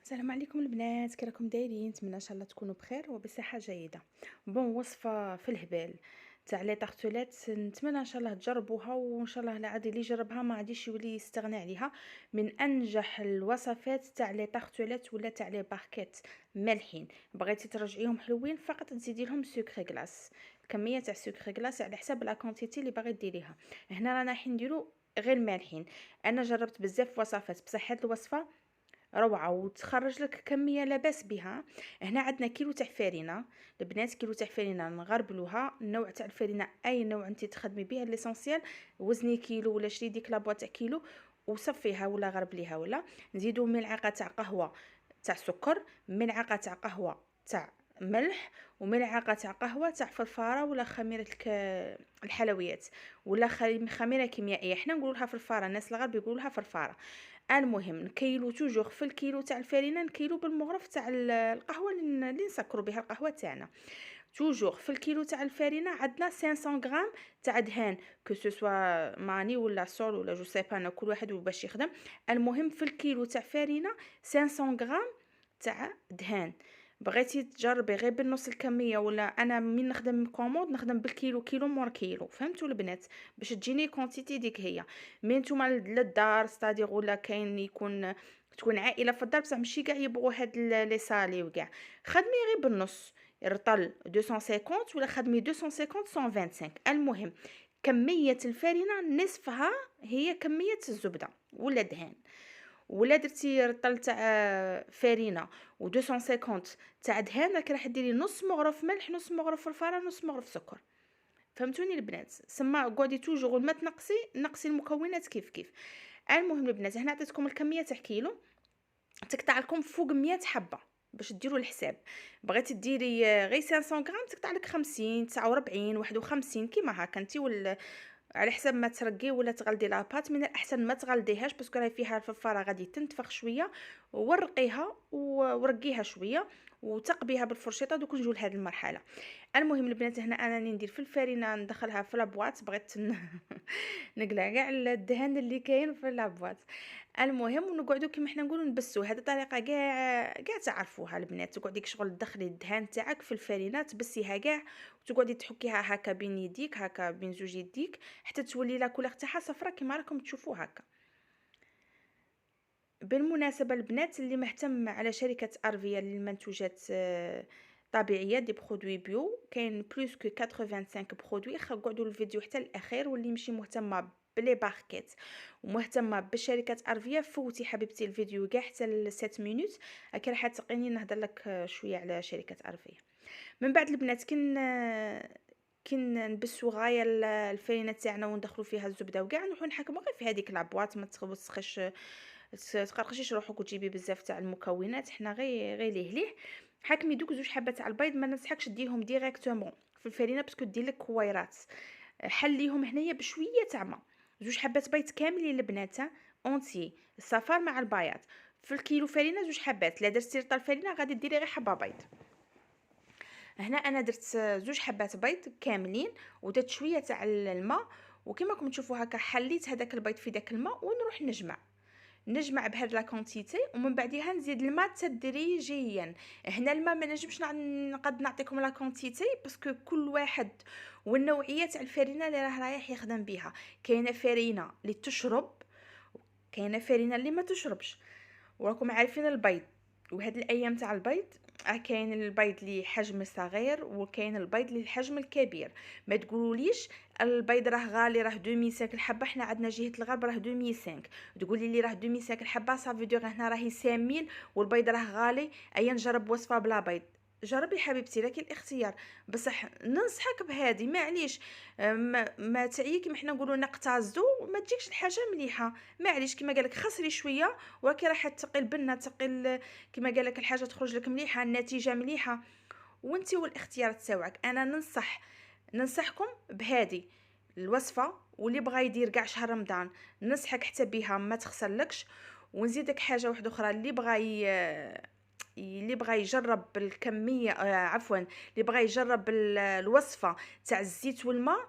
السلام عليكم البنات، كي راكم دايرين؟ نتمنى ان شاء الله تكونوا بخير وبصحه جيده. وصفه في الهبال تاع لي طارتولات، نتمنى ان شاء الله تجربوها، وان شاء الله العادي اللي يجربها ما غاديش يولي يستغنى عليها. من انجح الوصفات تاع لي طارتولات ولا تاع لي باركيت مالحين. بغيتي ترجعيهم حلوين فقط تزيدي لهم سكر غلاس، الكميه تاع سكر غلاس على حساب لا كونتيتي اللي باغي ديريها. هنا رانا رايحين نديرو غير مالحين. انا جربت بزاف وصفات بصح هاد الوصفه روعه وتخرج لك كميه لاباس بها. هنا عندنا كيلو تاع فرينه. البنات كيلو تاع فرينه نغربلوها، النوع تاع الفرينه اي نوع انت تخدمي به ليسونسيال. وزني كيلو ولا شري ديك لابوا تاع كيلو وصفيها ولا غربليها، ولا نزيدو ملعقه تاع قهوه تاع سكر، ملعقه تاع قهوه تاع ملح، وملعقه تاع قهوه تاع فرفاره ولا خميره الحلويات، ولا خميره كيميائيه. حنا نقولوا لها فرفاره، الناس الغرب يقولوا لها فرفاره. المهم نكيلو توجور في الكيلو تاع الفرينه، نكيلو بالمغرف تاع القهوه اللي نسكروا بها القهوه تاعنا. توجور في الكيلو تاع الفرينه عندنا 500 غرام تاع دهان، كو سو سوا ماني ولا سول ولا جو سي با، كل واحد باش يخدم. المهم في الكيلو تاع فرينه 500 غرام تاع دهان. بغيتي تجربي غير بالنص الكميه، ولا انا من نخدم كوموند نخدم بالكيلو، كيلو مور كيلو، فهمتوا البنات؟ باش تجيني كونتيتي ديك هي. مي نتوما للدار ستادير، ولا كاين يكون تكون عائله في الدار بصح ماشي كاع يبغوا هاد لي صالي وكاع، خدمي غير بالنص. رطل 250 ولا خدمي 250 125. المهم كميه الفرينه نصفها هي كميه الزبده ولا دهان. ولا درتي رطل تاع فرينه و250 تاع دهان، راك راح ديري نص مغرف ملح، نص مغرف فرفاره، نص مغرف سكر. فهمتوني البنات؟ سما قعدي توجور ما تنقصي، نقصي المكونات كيف كيف. المهم البنات هنا عطيتكم الكميه تاع كيلو، تقطع لكم فوق 100 حبه باش ديروا الحساب. بغيتي ديري غير 500 غرام تقطع لك 50 49 51 كيما هكا انت، ولا على حسب ما ترقي ولا تغلدي لاباط. من الاحسن ما تغلديهاش باسكو راهي فيها الفرفاره غادي تنتفخ شويه، ورقيها ورقيها شويه وتقبيها بالفرشيطه. دوك نجيو لهاد المرحله. المهم البنات هنا انا ندير في الفرينه ندخلها في لابواط، بغيت نقلع كاع الدهن اللي كاين في لابواط. المهم ونقعدوا كيما حنا نقولوا نبسوا. هذه طريقه كاع تعرفوها البنات، تقعدي شغل تدخلي الدهان تاعك في الفرينه تبسيها كاع، وتقعدي تحكيها هكا بين يديك، هكا بين زوج يديك، حتى تولي لا كولور تاعها صفرا كيما راكم تشوفوا هكا. بالمناسبه البنات اللي مهتم على شركه ارفيا للمنتوجات طبيعيه دي برودوي بيو، كاين بلوس كو 85 برودوي. قعدوا الفيديو حتى الاخير. واللي ماشي مهتمه بلي باركيت ومهتمه بشركه ارفيا، فوتي حبيبتي الفيديو كاع حتى ل 7 مينوت، هكا راح تقيني نهضر لك شويه على شركه ارفيا. من بعد البنات كن نبسو غايه الفرينه تاعنا وندخلوا فيها الزبده وكاع، نروحو نحكمو غير في هذيك لابواط. ما تسخش تقرقشيش روحك وتجيبي بزاف تاع المكونات. حنا غير ليه حكمي دوك زوج حبات تاع البيض، ما ننصحكش ديهم ديريكتومون في الفرينه باسكو دير لك كويرات. حليهم هنايا بشويه تاع ما. زوج حبات بيض كاملين البنات اونتي، الصفار مع البياض. في الكيلو فرينه زوج حبات. لا درتي رطل فرينه غادي ديري غير حبه بيض. هنا انا درت زوج حبات بيض كاملين ودرت شويه تاع الماء، وكما راكم تشوفوا هكا حليت هذاك البيض في داك الماء ونروح نجمع بهاد لا كونتيتي. ومن بعدها نزيد الماء تدريجيا. هنا الماء ما نجمش نقد نعطيكم لا كونتيتي باسكو كل واحد والنوعيه تاع الفرينه اللي رايح يخدم بها. كاينه فرينه اللي تشرب، كاينه فرينه اللي ما تشربش. وراكم عارفين البيض، وهاد الايام تاع البيض كاين البيض اللي حجم صغير وكاين البيض اللي الحجم الكبير. ما تقولوليش البيض راه غالي، راه 2500 الحبه. حنا عندنا جهه الغرب راه 2500، تقولي لي راه 2500 الحبه صافي دو هنا راهي 5000 والبيض راه غالي. ايا نجرب وصفه بلا بيض. جربي حبيبتي لك الاختيار، بصح ننصحك بهذه معليش. ما تعيي كيما حنا نقولوا نقتازدو ما تجيكش الحاجه مليحه. معليش كيما قالك خسري شويه وراكي راح تقي البنه تقي كيما قالك الحاجه تخرج لك مليحه، النتيجه مليحه، وانتي والاختيار تاعك. انا ننصحكم بهذه الوصفه، واللي بغى يدير كاع شهر رمضان ننصحك حتى بها ما تخسرلكش. ونزيدك حاجه واحده اخرى، اللي بغى يجرب الكميه عفوا اللي بغى يجرب الوصفه تاع الزيت والماء،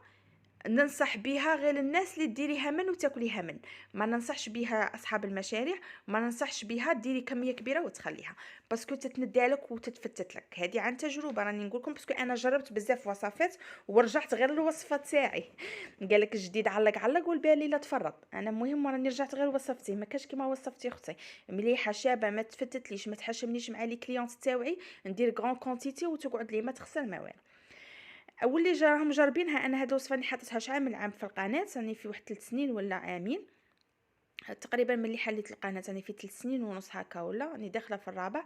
ننصح بها غير الناس اللي ديريها من وتاكليها من، ما ننصحش بها اصحاب المشاريع، ما ننصحش بها ديري كميه كبيره وتخليها، باسكو تتندالك وتتفتت لك. هذه عن تجربه راني نقول لكم، باسكو انا جربت بزاف وصفات ورجعت غير الوصفه تاعي. قال لك الجديد علق علق والبالي لا تفرط. انا المهم راني رجعت غير وصفتي، ما كاش كيما وصفتي اختي، مليحه شابه، ما تفتتليش، ما تحشمنيش مع لي كليونط تاوعي، ندير غران كونتيتي وتقعد لي ما تخسر ما والو. واللي راهم جاربينها، انا هاد الوصفه راني حاطتها شحال من عام في القناه، راني في واحد 3 سنين ولا عامين تقريبا ملي حليت القناه، راني في 3 سنين ونص هكا، ولا راني داخله في الرابع.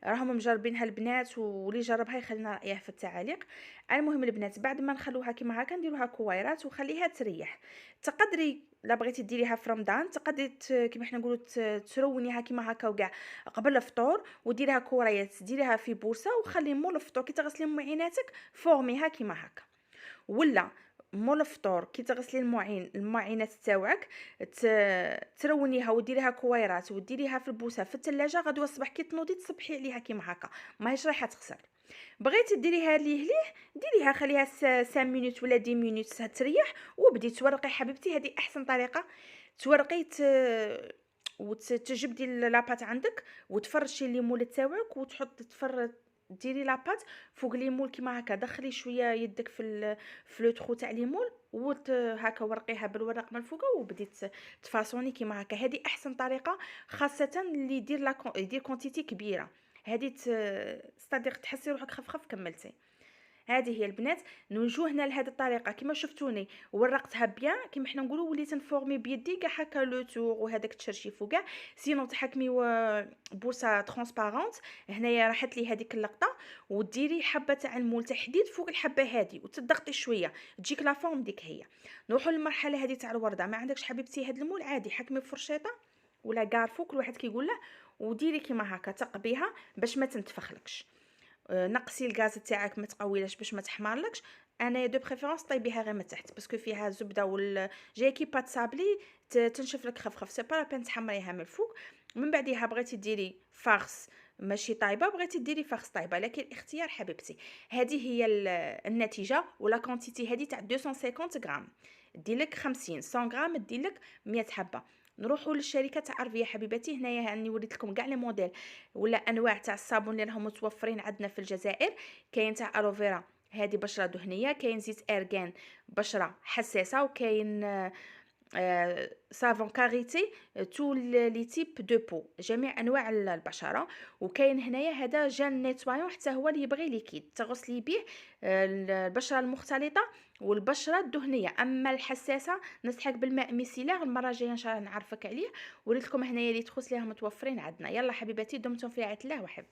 راهم مجربينها البنات، واللي جربها يخلينا رايه في التعاليق. المهم البنات بعد ما نخلوها كيما هكا نديروها كويرات وخليها تريح. تقدري لا بغيتي ديريها في رمضان، تقدري كيما حنا نقولوا ترونيها كيما هكا وكاع قبل الفطور، وديريها كوريات، ديريها في بورصه وخلي مول الفطور كي تغسلي معيناتك فورميها كيما هكا. ولا مول الفطور كي تغسلي المعينات تاوعك ترونيها وديريها كويرات وديريها في البوسه في الثلاجه، غدوه الصباح كي تنوضي تصبحي عليها كيما هكا، ماهيش رايحه تخسر. بغيتي ديريها ليه ديريها خليها 5 مينوت ولا 10 مينوت تريح، وبدي تورقي حبيبتي. هذه احسن طريقه تورقي وتجبدي لاباط عندك وتفرشي الليمون تاوعك وتحط ديري لاباط فوق ليمون كيما هكا، دخلي شويه يدك في لو تخو تاع ليمون هكا ورقيها بالورق من فوق وبديت تفاصوني كيما هكا. هذه احسن طريقه، خاصه اللي يدير كونتيتي كبيره. هذه صديق تحسي روحك خفخف كملتي. هذه هي البنات، نوجوهنا لهذه الطريقه كما شفتوني ورقتها بيان كيما حنا نقولوا، وليت نفورمي بيدي كاع هكا لو تور وهذاك التشرشيف وكاع. سينو تحكمي بورصه ترونسبارونت، هنايا راحت لي هذيك اللقطه. وديري حبه تاع المول تحديد فوق الحبه هذه وتضغطي شويه تجيك لا فورم ديك هي. نروحوا للمرحله هذه تاع الورده. ما عندكش حبيبتي هذا المول عادي، حكمي بفرشيطه ولا كارفو كل واحد كيقول له، وديري كيما هكا تقبيها باش ما تنتفخلكش. نقصي الغاز تاعك ما تقويلاش باش ما تحمرلكش. انا دو بريفيرونس طيبيها غير من تحت باسكو فيها زبده جاي كي بات صابلي تنشف لك خفخف، سي با لا بين تحمريها من الفوق. من بعديها بغيتي ديري فارس ماشي طايبه، بغيتي ديري فارس طايبه، لكن الاختيار حبيبتي. هذه هي النتيجه ولا كونتيتي هذه تاع 250 غرام، ديلك 50 100 غرام ديلك 100 حبه. نروحوا للشركه تاع ارفيا حبيباتي. هنايا راني وريت لكم كاع لي موديل ولا انواع تاع الصابون اللي راهم متوفرين عندنا في الجزائر. كاين تاع الوفيرا هذه بشره دهنيه، كاين زيت ارغان بشره حساسه، وكاين سافون كاريتي تو لي تيب دو بو جميع انواع البشره. وكاين هنايا هذا جان نيتوايون حتى هو اللي يبغي ليكيد تغسلي به البشره المختلطه والبشره الدهنيه. اما الحساسه نصحك بالماء ميسيلار، المره الجايه ان شاء الله نعرفك عليه. وريت لكم هنايا اللي تخص ليها متوفرين عندنا. يلا حبيباتي دمتم في رعايه الله وحفظه.